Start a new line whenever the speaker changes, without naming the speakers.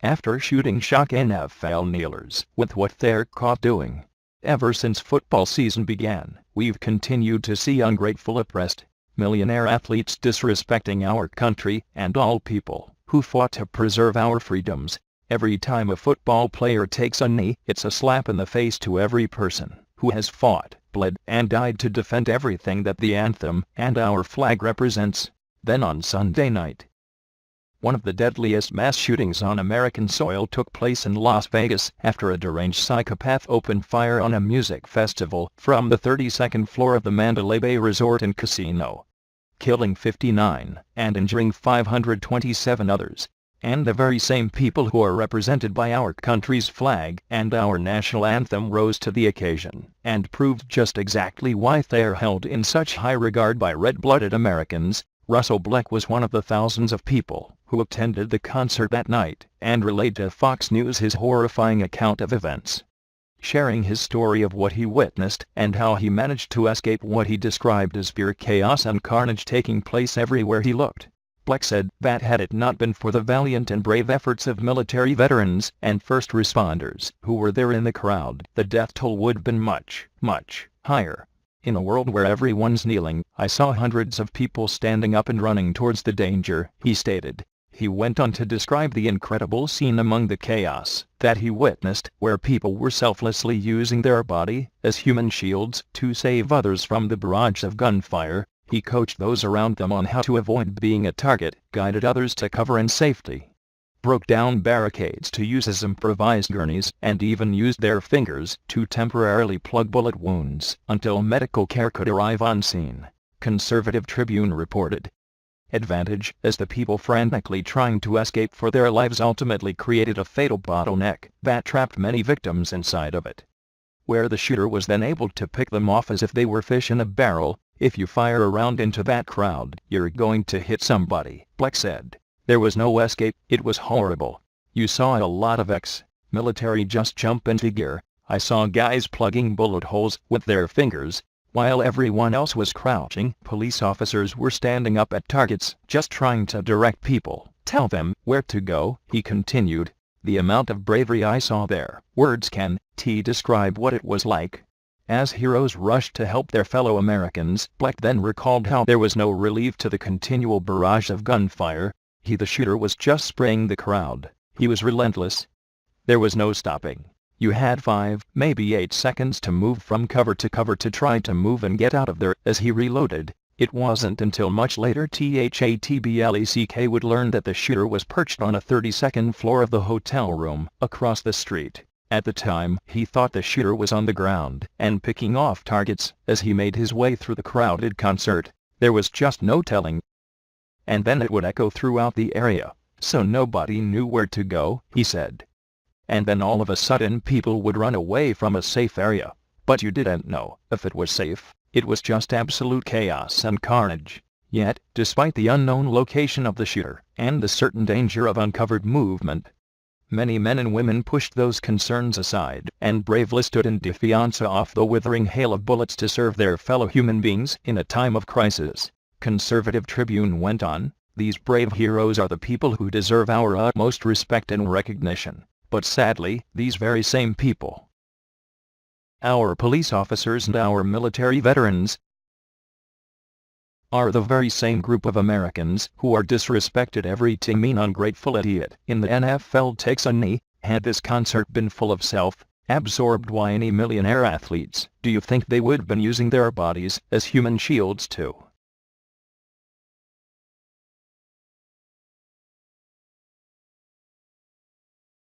after shooting shock NFL kneelers with what they're caught doing. Ever since football season began, we've continued to see ungrateful, oppressed, millionaire athletes disrespecting our country and all people who fought to preserve our freedoms. Every time a football player takes a knee, it's a slap in the face to every person who has fought, bled, and died to defend everything that the anthem and our flag represents. Then on Sunday night, one of the deadliest mass shootings on American soil took place in Las Vegas after a deranged psychopath opened fire on a music festival from the 32nd floor of the Mandalay Bay Resort and Casino, killing 59 and injuring 527 others. And the very same people who are represented by our country's flag and our national anthem rose to the occasion and proved just exactly why they are held in such high regard by red-blooded Americans. Russell Black was one of the thousands of people who attended the concert that night and relayed to Fox News his horrifying account of events, sharing his story of what he witnessed and how he managed to escape what he described as pure chaos and carnage taking place everywhere he looked. Black said that had it not been for the valiant and brave efforts of military veterans and first responders who were there in the crowd, the death toll would have been much, much higher. In a world where everyone's kneeling, I saw hundreds of people standing up and running towards the danger, he stated. He went on to describe the incredible scene among the chaos that he witnessed, where people were selflessly using their body as human shields to save others from the barrage of gunfire. He coached those around them on how to avoid being a target, guided others to cover and safety, broke down barricades to use as improvised gurneys, and even used their fingers to temporarily plug bullet wounds until medical care could arrive on scene. Conservative Tribune reported. Advantage, as the people frantically trying to escape for their lives ultimately created a fatal bottleneck that trapped many victims inside of it, where the shooter was then able to pick them off as if they were fish in a barrel. If you fire a round into that crowd, you're going to hit somebody, Black said. There was no escape. It was horrible. You saw a lot of ex-military just jump into gear. I saw guys plugging bullet holes with their fingers, while everyone else was crouching. Police officers were standing up at targets, just trying to direct people, tell them where to go, he continued. The amount of bravery I saw there, words can't describe what it was like. As heroes rushed to help their fellow Americans, Black then recalled how there was no relief to the continual barrage of gunfire. The shooter was just spraying the crowd. He was relentless. There was no stopping. You had 5, maybe 8 seconds to move from cover to try to move and get out of there. As he reloaded, it wasn't until much later Black would learn that the shooter was perched on a 32nd floor of the hotel room across the street. At the time, he thought the shooter was on the ground and picking off targets. As he made his way through the crowded concert, there was just no telling. And then it would echo throughout the area, so nobody knew where to go, he said. And then all of a sudden people would run away from a safe area, but you didn't know if it was safe. It was just absolute chaos and carnage. Yet, despite the unknown location of the shooter and the certain danger of uncovered movement, many men and women pushed those concerns aside and bravely stood in defiance of the withering hail of bullets to serve their fellow human beings in a time of crisis. Conservative Tribune went on, these brave heroes are the people who deserve our utmost respect and recognition. But sadly, these very same people, our police officers and our military veterans, are the very same group of Americans who are disrespected every time an ungrateful idiot in the NFL takes a knee. Had this concert been full of self-absorbed whiny millionaire athletes, do you think they would have been using their bodies as human shields too?